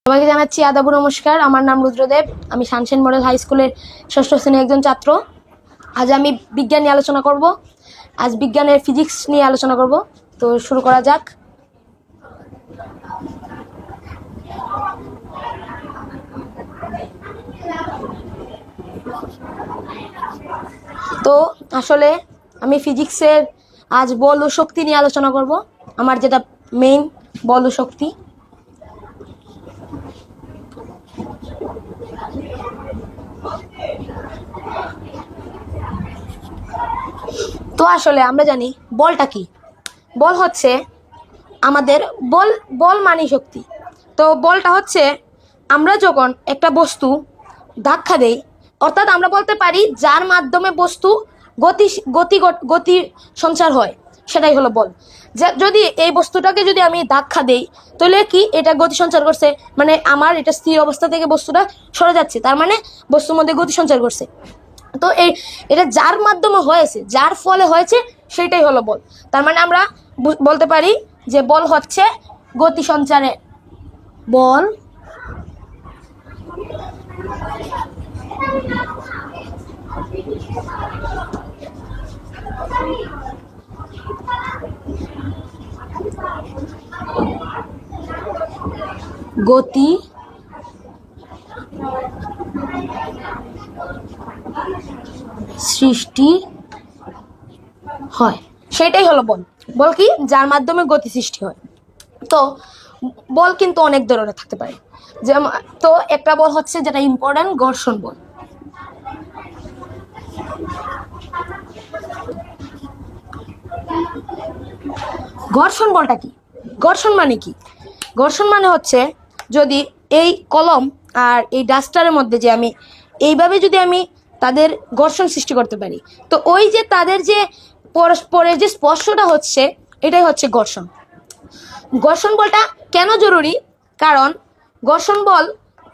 সবাইকে জানাচ্ছি আদাব নমস্কার। আমার নাম রুদ্রদেব। আমি শানসেন মডেল হাই স্কুলের ষষ্ঠ শ্রেণীর একজন ছাত্র। আজ আমি বিজ্ঞান নিয়ে আলোচনা করব। আজ বিজ্ঞানের ফিজিক্স নিয়ে আলোচনা করব। তো শুরু করা যাক। তো আসলে আমি ফিজিক্সের আজ বল ও শক্তি নিয়ে আলোচনা করব। আমার যেটা মেইন বল ও শক্তি। তো আসলে আমরা জানি বলটা কি। বল হচ্ছে আমাদের বল মানে শক্তি। তো বলটা হচ্ছে আমরা যখন একটা বস্তু ধাক্কা দেই, অর্থাৎ আমরা বলতে পারি যার মাধ্যমে বস্তু গতি গতি গতি সঞ্চার হয়, সেটাই হলো বল। যদি এই বস্তুটাকে যদি আমি ধাক্কা দেই, তাহলে কি এটা গতি সঞ্চার করছে, মানে আমার এটা স্থির অবস্থা থেকে বস্তুটা সরে যাচ্ছে, তার মানে বস্তুর মধ্যে গতি সঞ্চার করছে। তো এটা যার মাধ্যমে হয়েছে, যার ফলে হয়েছে, সেটাই হলো বল। তার মানে আমরা বলতে পারি যে বল হচ্ছে গতি সঞ্চারে বল গতি সৃষ্টি হয়, সেটাই হলো বল। বল কি? যার মাধ্যমে গতি সৃষ্টি হয়। তো বল কিন্তু অনেক ধরনের থাকতে পারে। যেমন তো একটা বল হচ্ছে যেটা ইম্পর্টেন্ট, ঘর্ষণ বল। ঘর্ষণ বলটা কি? ঘর্ষণ মানে কি? ঘর্ষণ মানে হচ্ছে যদি এই কলম আর এই ডাস্টারের মধ্যে যে আমি এইভাবে যদি আমি তাদের ঘর্ষণ সৃষ্টি করতে পারি, তো ওই যে তাদের যে পরস্পরের যে স্পর্শটা হচ্ছে, এটাই হচ্ছে ঘর্ষণ। ঘর্ষণ বলটা কেন জরুরি? কারণ ঘর্ষণ বল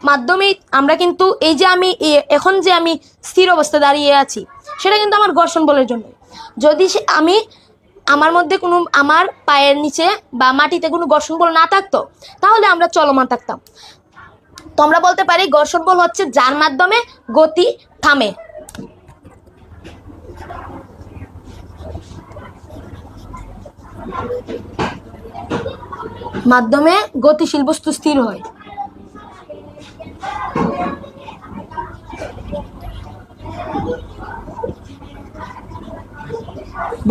মাধ্যমে আমরা কিন্তু এই যে আমি এখন যে আমি স্থির অবস্থায় দাঁড়িয়ে আছি, সেটা কিন্তু আমার ঘর্ষণ বলের জন্য। যদি আমি আমার মধ্যে কোনো আমার পায়ের নিচে বা মাটিতে কোনো ঘর্ষণ বল না থাকতো, তাহলে আমরা চলমান থাকতাম। তো আমরা বলতে পারি ঘর্ষণ বল হচ্ছে যার মাধ্যমে গতি থামে। মাধ্যমে গতিশীল বস্তু স্থির হয়।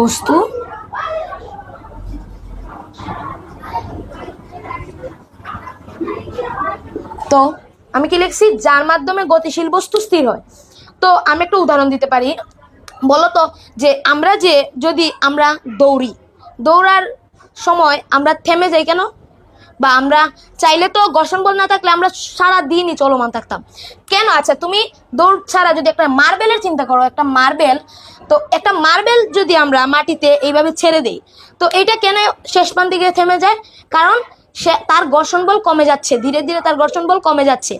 বস্তু তো আমি কি লিখছি? যার মাধ্যমে গতিশীল বস্তু স্থির হয়। তো আমি একটা উদাহরণ দিতে পারি। বলতো যে আমরা যদি আমরা দৌড়ার সময় আমরা থেমে যাই কেন? বা আমরা চাইলে তো ঘর্ষণ বল না থাকলে আমরা সারা দিনই চলমান থাকতাম কেন? আচ্ছা, তুমি দৌড় ছাড়া যদি একটা মার্বেলের চিন্তা করো, একটা মার্বেল যদি আমরা মাটিতে এইভাবে ছেড়ে দেই, তো এইটা কেন শেষ প্রান্তে গিয়ে থেমে যায়? কারণ তার ঘর্ষণ বল কমে যাচ্ছে, ধীরে ধীরে তার ঘর্ষণ বল কমে যাচ্ছে।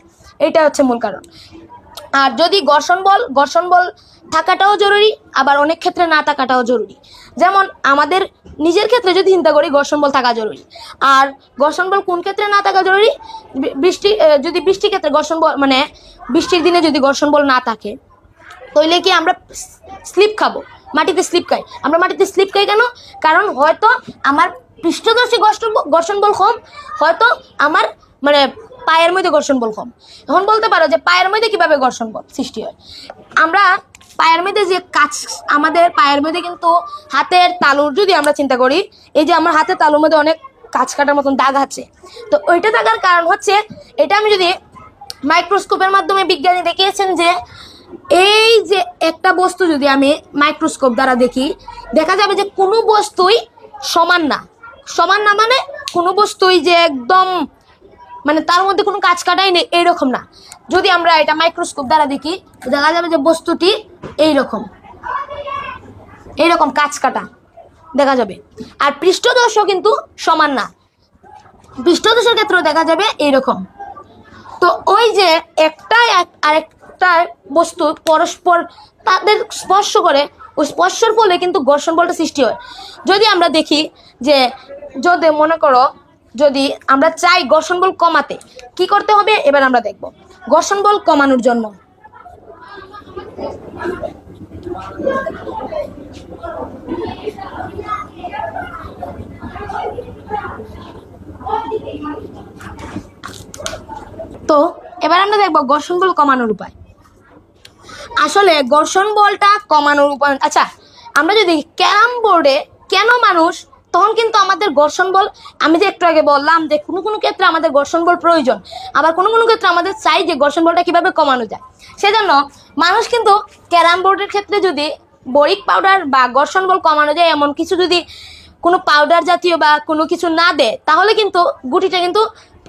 এটা হচ্ছে মূল কারণ। আর যদি ঘর্ষণ বল থাকাটাও জরুরি, আবার অনেক ক্ষেত্রে না থাকাটাও জরুরি। যেমন আমাদের নিজের ক্ষেত্রে যদি চিন্তা করি, ঘর্ষণ বল থাকা জরুরি। আর ঘর্ষণ বল কোন ক্ষেত্রে না থাকা জরুরি? বৃষ্টির ক্ষেত্রে ঘর্ষণ বল, মানে বৃষ্টির দিনে যদি ঘর্ষণ বল না থাকে, তাহলে কি আমরা স্লিপ খাবো, মাটিতে স্লিপ খাই। আমরা মাটিতে স্লিপ খাই কেন? কারণ হয়তো আমার পৃষ্ঠদর্শী ঘর্ষণ বল কম, হয়তো আমার মানে পায়ের মধ্যে ঘর্ষণ বল কম। এখন বলতে পারো যে পায়ের মধ্যে কিভাবে ঘর্ষণ বল সৃষ্টি হয়? আমরা পায়ের মধ্যে যে আমাদের পায়ের মধ্যে কিন্তু হাতের তালুর যদি আমরা চিন্তা করি, এই যে আমার হাতের তালুর মধ্যে অনেক কাঁচ কাটার মতন দাগ আছে। তো ওইটা থাকার কারণ হচ্ছে, এটা আমি যদি মাইক্রোস্কোপের মাধ্যমে বিজ্ঞানী দেখিয়েছেন যে এই যে একটা বস্তু যদি আমি মাইক্রোস্কোপ দ্বারা দেখি, দেখা যাবে যে কোনো বস্তুই সমান না। মানে কোনো বস্তুই যে একদম মানে তার মধ্যে কোনো কাজ কাটাই নেই, এইরকম না। যদি আমরা এটা মাইক্রোস্কোপ দ্বারা দেখি, দেখা যাবে যে বস্তুটি এইরকম কাজ কাটা দেখা যাবে। আর পৃষ্ঠদর্শ কিন্তু সমান না, পৃষ্ঠদর্শের ক্ষেত্রেও দেখা যাবে এইরকম। তো ওই যে আরেকটা বস্তু পরস্পর তাদের স্পর্শ করে, ওই স্পর্শের ফলে কিন্তু ঘর্ষণ বলটা সৃষ্টি হয়। যদি আমরা দেখি যে যদি মনে করো যদি আমরা চাই ঘর্ষণ বল কমাতে কি করতে হবে এবার আমরা দেখব। ঘর্ষণ বল কমানোর জন্য তো এবার আমরা দেখব ঘর্ষণ বল কমানোর উপায়। আসলে ঘর্ষণ বলটা কমানোর উপায়, আচ্ছা আমরা যদি ক্যারাম বোর্ডে কেন মানুষ, তখন কিন্তু আমাদের ঘর্ষণ বল, আমি যে একটু আগে বললাম যে কোনো কোনো ক্ষেত্রে আমাদের ঘর্ষণ বল প্রয়োজন, আবার কোনো কোনো ক্ষেত্রে আমাদের চাই যে ঘর্ষণ বলটা কিভাবে কমানো যায়। সেজন্য মানুষ কিন্তু ক্যারাম বোর্ডের ক্ষেত্রে যদি বরিক পাউডার বা ঘর্ষণ বল কমানো যায় এমন কিছু যদি কোনো পাউডার জাতীয় বা কোনো কিছু না দেয়, তাহলে কিন্তু গুটিটা কিন্তু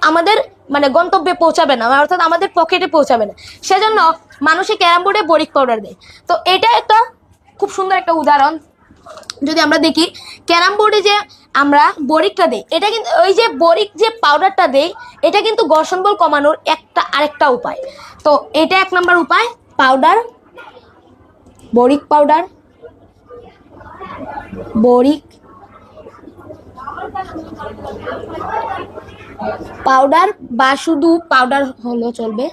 আমাদের মানে গন্তব্যে পৌঁছাবে না, অর্থাৎ আমাদের পকেটে পৌঁছাবে না। সেজন্য মানুষে ক্যারাম বোর্ডে বরিক পাউডার দেয়। তো এটা একটা খুব সুন্দর একটা উদাহরণ। যদি আমরা দেখি ক্যারাম বোর্ডে যে আমরা বরিকটা দেই, এটা কিন্তু ওই যে বরিক যে পাউডারটা দেই এটা কিন্তু ঘর্ষণ বল কমানোর আরেকটা উপায়। তো এটা 1 নম্বর উপায়, powder, boric powder, boric powder বা শুধু পাউডার হলেও চলবে।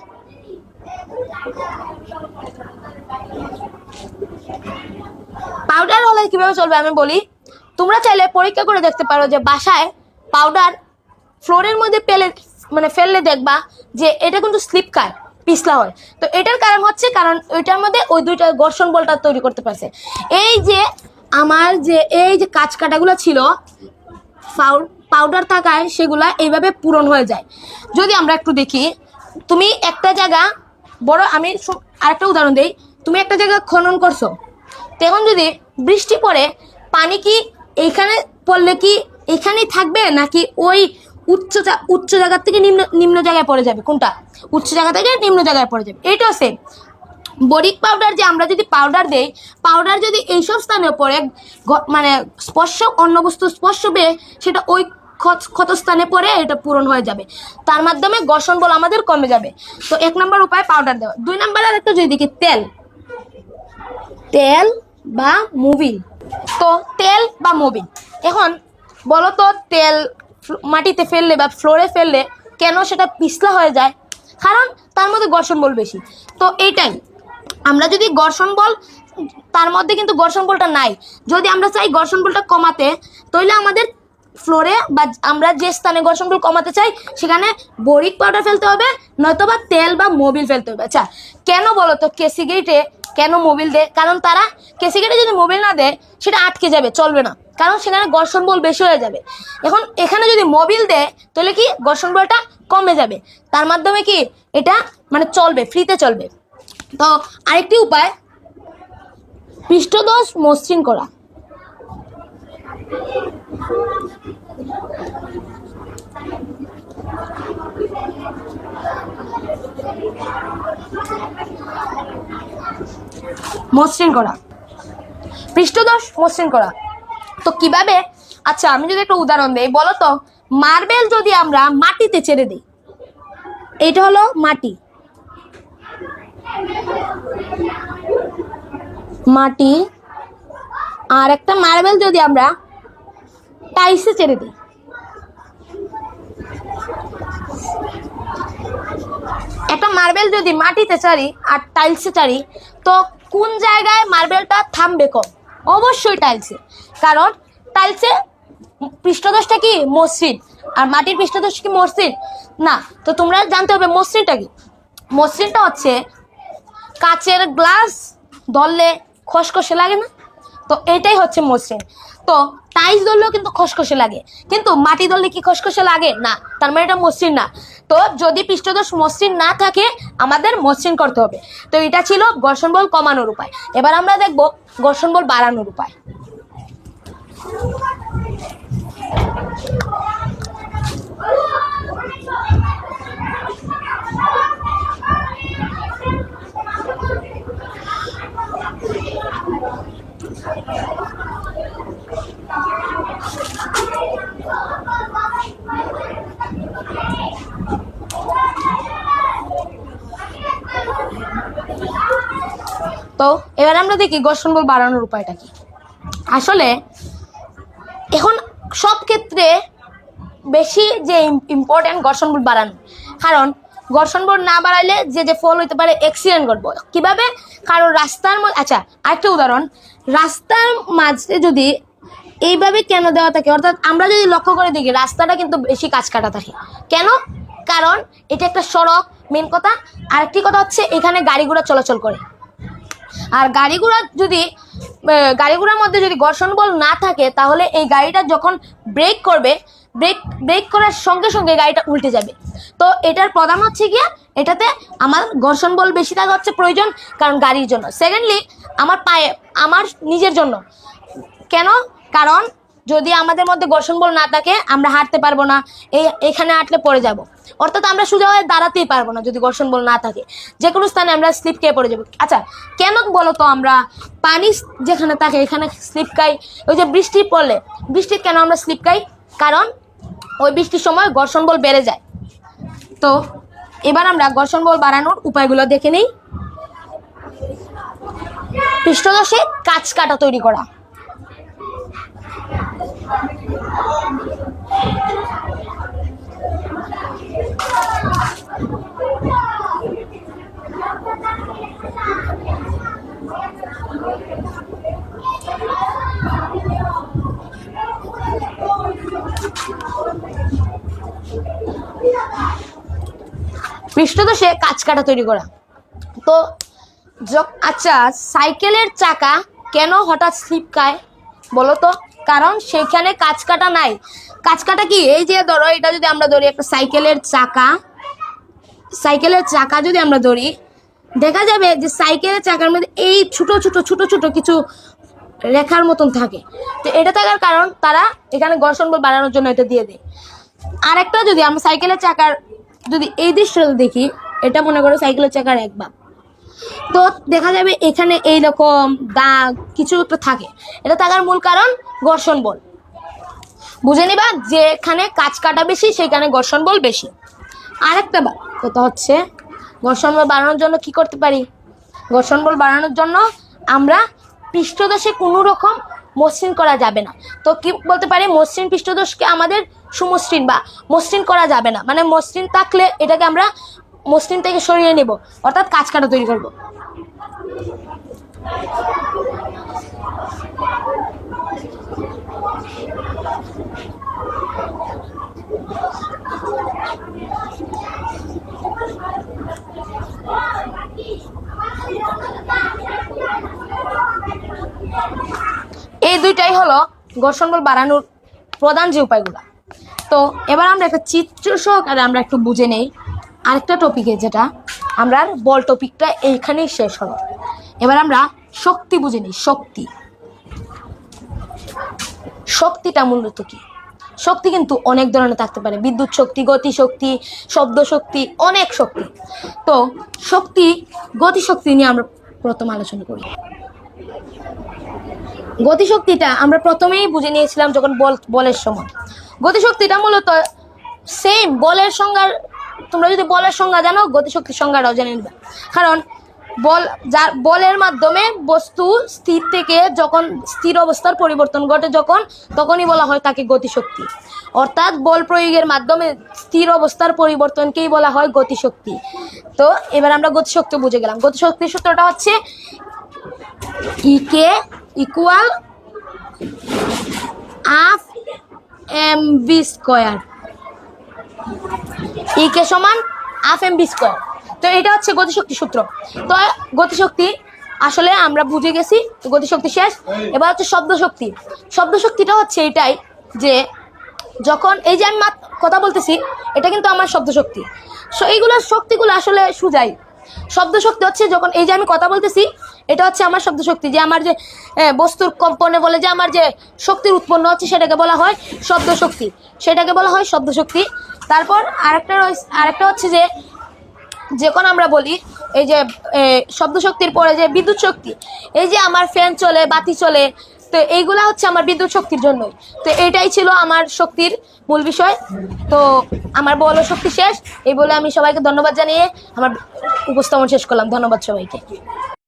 পাউডার হলে কিভাবে চলবে আমি বলি। তোমরা চাইলে পরীক্ষা করে দেখতে পারো যে বাসায় পাউডার ফ্লোরের মধ্যে ফেললে দেখবা যে এটা কিন্তু স্লিপ খায়, পিছলা হয়। তো এটার কারণ হচ্ছে কারণ ওইটার মধ্যে ওই দুইটা ঘর্ষণ বলটা তৈরি করতে পারছে। এই যে আমার যে এই যে কাঁচ কাটাগুলো ছিল পাউডার থাকায় সেগুলা এইভাবে পূরণ হয়ে যায়। যদি আমরা একটু দেখি, তুমি একটা জায়গা বড়, আমি আরেকটা উদাহরণ দিই, তুমি একটা জায়গা খনন করছো, তখন যদি বৃষ্টি পড়ে পানি কি এইখানে পড়লে কি এখানেই থাকবে নাকি ওই উচ্চ জায়গা থেকে নিম্ন জায়গায় পড়ে যাবে? কোনটা? উচ্চ জায়গা থেকে নিম্ন জায়গায় পড়ে যাবে। এইটাও সেম। বরিক পাউডার যে আমরা যদি পাউডার দেই, পাউডার যদি এইসব স্থানে পড়ে মানে স্পর্শ অন্য বস্তু স্পর্শ পেয়ে সেটা ওই ক্ষতস্থানে পড়ে এটা পূরণ হয়ে যাবে, তার মাধ্যমে ঘর্ষণ বল আমাদের কমে যাবে। তো 1 নম্বর উপায় পাউডার দেওয়া। 2 নম্বর আর একটা যদি দেখি তেল বা মোবিল। তো তেল বা মোবিল, এখন বলো তো তেল মাটিতে ফেললে বা ফ্লোরে ফেললে কেন সেটা পিছলা হয়ে যায়? কারণ তার মধ্যে ঘর্ষণ বল বেশি। তো এইটাই, আমরা যদি ঘর্ষণ বল, তার মধ্যে কিন্তু ঘর্ষণ বলটা নাই, যদি আমরা চাই ঘর্ষণ বলটা কমাতে, তাহলে আমাদের ফ্লোরে বা আমরা যে স্থানে ঘর্ষণ বল কমাতে চাই সেখানে বরিক পাউডার ফেলতে হবে, নয়তোবা তেল বা মোবিল ফেলতে হবে। আচ্ছা কেন বলো তো কেসি গেটে কেন মোবিল দেয়? কারণ তারা কেসি গেটে যদি মোবিল না দেয় সেটা আটকে যাবে, চলবে না, কারণ সেখানে ঘর্ষণ বল বেশি হয়ে যাবে। এখন এখানে যদি মোবিল দেয় তাহলে কি ঘর্ষণ বলটা কমে যাবে, তার মাধ্যমে কি এটা মানে চলবে, ফ্রিতে চলবে। তো আরেকটি উপায় পৃষ্ঠদেশ মসৃণ করা। পৃষ্ঠদেশ মসৃণ করা তো কিভাবে? আচ্ছা আমি যদি একটা উদাহরণ দেই, বলো তো মার্বেল যদি আমরা মাটিতে ছেড়ে দিই, এইটা হলো মাটি, আর একটা মার্বেল যদি আমরা টাইলসে ছেড়ে দিই, একটা মার্বেল যদি মাটিতে ছাড়ি আর টাইলসে ছাড়ি, তো কোন জায়গায় মার্বেলটা থামবে কম? অবশ্যই টাইলসে, কারণ টাইলসে পৃষ্ঠদেশটা কি মসৃণ, আর মাটির পৃষ্ঠদেশ কি মসৃণ না। তো তোমরা জানতে হবে মসৃণটা কি। মসৃণটা হচ্ছে কাচের গ্লাস ধরলে খসখসে লাগে না, তো এটাই হচ্ছে মসৃণ। তো টাইলস ধরলেও কিন্তু খসখসে লাগে, কিন্তু মাটি ধরলে কি খসখসে লাগে না, তার মানে এটা মসৃণ না। তো যদি পৃষ্ঠদেশ মসৃণ না থাকে আমাদের মসৃণ করতে হবে। তো এটা ছিল ঘর্ষণ বল কমানোর উপায়। এবার আমরা দেখব ঘর্ষণ বল বাড়ানোর উপায়। তো এবার আমরা দেখি ঘর্ষণ বল বাড়ানোর উপায়টা কি। আসলে এখন সব ক্ষেত্রে বেশি যে ইম্পর্টেন্ট ঘর্ষণ বল বাড়ানো, কারণ ঘর্ষণ বল না বাড়াইলে যে ফল হইতে পারে অ্যাক্সিডেন্ট ঘটবো। কিভাবে? কারণ রাস্তার মধ্যে, আচ্ছা আরেকটা উদাহরণ, রাস্তার মাঝে যদি এইভাবে কেন দেওয়া থাকে, অর্থাৎ আমরা যদি লক্ষ্য করে দেখি রাস্তাটা কিন্তু বেশি কাজ কাটা থাকে। কেন? কারণ এটা একটা সড়ক, মেন কথা। আরেকটি কথা হচ্ছে এখানে গাড়ি ঘোড়া চলাচল করে, আর গাড়ি ঘোড়ার মধ্যে যদি ঘর্ষণ বল না থাকে তাহলে এই গাড়িটা যখন ব্রেক করবে, ব্রেক করার সঙ্গে সঙ্গে গাড়িটা উল্টে যাবে। তো এটার প্রধান হচ্ছে গিয়া এটাতে আমার ঘর্ষণ বল বেশি থাকা হচ্ছে প্রয়োজন, কারণ গাড়ির জন্য। সেকেন্ডলি আমার নিজের জন্য। কেন? কারণ যদি আমাদের মধ্যে ঘর্ষণ বল না থাকে আমরা হাঁটতে পারবো না, এখানে হাঁটলে পড়ে যাব, অর্থাৎ আমরা সোজা হয়ে দাঁড়াতেই পারবো না যদি ঘর্ষণ বল না থাকে। যে কোনো স্থানে আমরা স্লিপ খেয়ে পড়ে যাবো। আচ্ছা কেন বলো তো আমরা পানি যেখানে থাকে এখানে স্লিপ খাই? ওই যে বৃষ্টি পড়লে, বৃষ্টির কেন আমরা স্লিপ খাই? কারণ ওই বৃষ্টির সময় ঘর্ষণ বল বেড়ে যায়। তো এবার আমরা ঘর্ষণ বল বাড়ানোর উপায়গুলো দেখে নিই। পৃষ্ঠদেশে কাঁচ কাটা তৈরি করা। পৃষ্ঠদেশে কাঁচ কাটা তৈরি করা। তো আচ্ছা সাইকেলের চাকা কেন হঠাৎ স্লিপ খায় বলো তো? কারণ সেখানে কাঁচ কাটা নাই। কাঁচ কাটা কি? এই যে ধরো এটা যদি আমরা ধরি একটা সাইকেলের চাকা যদি আমরা ধরি, দেখা যাবে যে সাইকেলের চাকার মধ্যে এই ছোট ছোট কিছু রেখার মতন থাকে। তো এটা থাকার কারণ তারা এখানে ঘর্ষণ বল বাড়ানোর জন্য এটা দিয়ে দেয়। আরেকটা যদি আমরা সাইকেলের চাকার যদি এই দৃশ্যটা দেখি, এটা মনে করো সাইকেলের চাকার এক ভাগ, তো দেখা যাবে এখানে এইরকম দাগ কিছু একটা থাকে। এটা থাকার মূল কারণ ঘর্ষণ বল। বুঝে নিবা যেখানে কাঁচ কাটা বেশি সেখানে ঘর্ষণ বল বেশি। আরেকটা কথা হচ্ছে ঘর্ষণ বল বাড়ানোর জন্য কি করতে পারি? ঘর্ষণ বল বাড়ানোর জন্য আমরা পৃষ্ঠদেশে কোনো রকম মসৃণ করা যাবে না। তো কি বলতে পারি? মসৃণ পৃষ্ঠদেশকে আমাদের সুমসৃণ বা মসৃণ করা যাবে না, মানে মসৃণ থাকলে এটাকে আমরা মসৃণ থেকে সরিয়ে নেব, অর্থাৎ কাঁচ কাটা তৈরি করব। এই দুইটাই হলো ঘর্ষণ বল বাড়ানোর প্রধান যে উপায়গুলো। তো এবার আমরা একটা চিত্র সহকারে আমরা একটু বুঝে নেই আরেকটা টপিকে, যেটা আমরা বল টপিকটা এইখানেই শেষ হলো। এবার আমরা শক্তি বুঝে নিই। শক্তিটা মূলত কি? শক্তি কিন্তু অনেক ধরনের থাকতে পারে, বিদ্যুৎ শক্তি, গতি শক্তি, শব্দ শক্তি, অনেক শক্তি। তো গতি শক্তি নিয়ে আমরা প্রথম আলোচনা করি। গতিশক্তিটা আমরা প্রথমেই বুঝে নিয়েছিলাম যখন বলের সময়। গতিশক্তিটা মূলত সেম বলের সংজ্ঞা। তোমরা যদি বলের সংজ্ঞা জানো, গতিশক্তির সংজ্ঞাটাও জেনে নিবে। কারণ বলের মাধ্যমে বস্তু স্থির থেকে যখন স্থির অবস্থার পরিবর্তন ঘটে তখনই বলা হয় তাকে গতিশক্তি। অর্থাৎ বল প্রয়োগের মাধ্যমে স্থির অবস্থার পরিবর্তনকেই বলা হয় গতিশক্তি। তো এবার আমরা গতিশক্তি বুঝে গেলাম। গতিশক্তির সূত্রটা হচ্ছে ইকে ইকুয়াল হাফ mv স্কয়ার। ইকে সমান হাফ mv স্কয়ার। তো এটা হচ্ছে গতিশক্তি সূত্র। তো গতিশক্তি আসলে আমরা বুঝে গেছি, গতিশক্তি শেষ। এবার হচ্ছে শব্দশক্তিটা হচ্ছে এটাই যে যখন এই যে আমি কথা বলতেছি, এটা কিন্তু আমার শব্দশক্তি। এইগুলো শক্তিগুলো আসলে সুজাই। শব্দশক্তি হচ্ছে যখন এই যে আমি কথা বলতেছি, এটা হচ্ছে আমার শব্দশক্তি। যে আমার যে বস্তুর কম্পনে বলে যে আমার যে শক্তির উৎপন্ন হচ্ছে সেটাকে বলা হয় শব্দশক্তি। তারপর আরেকটা হচ্ছে যে যখন আমরা বলি এই যে শব্দশক্তির পরে যে বিদ্যুৎ শক্তি, এই যে আমার ফ্যান চলে, বাতি চলে, তো এইগুলা হচ্ছে আমার বিদ্যুৎ শক্তির জন্যই। তো এটাই ছিল আমার শক্তির মূল বিষয়। তো আমার বল শক্তি শেষ। এই বলে আমি সবাইকে ধন্যবাদ জানিয়ে আমার উপস্থাপন শেষ করলাম। ধন্যবাদ সবাইকে।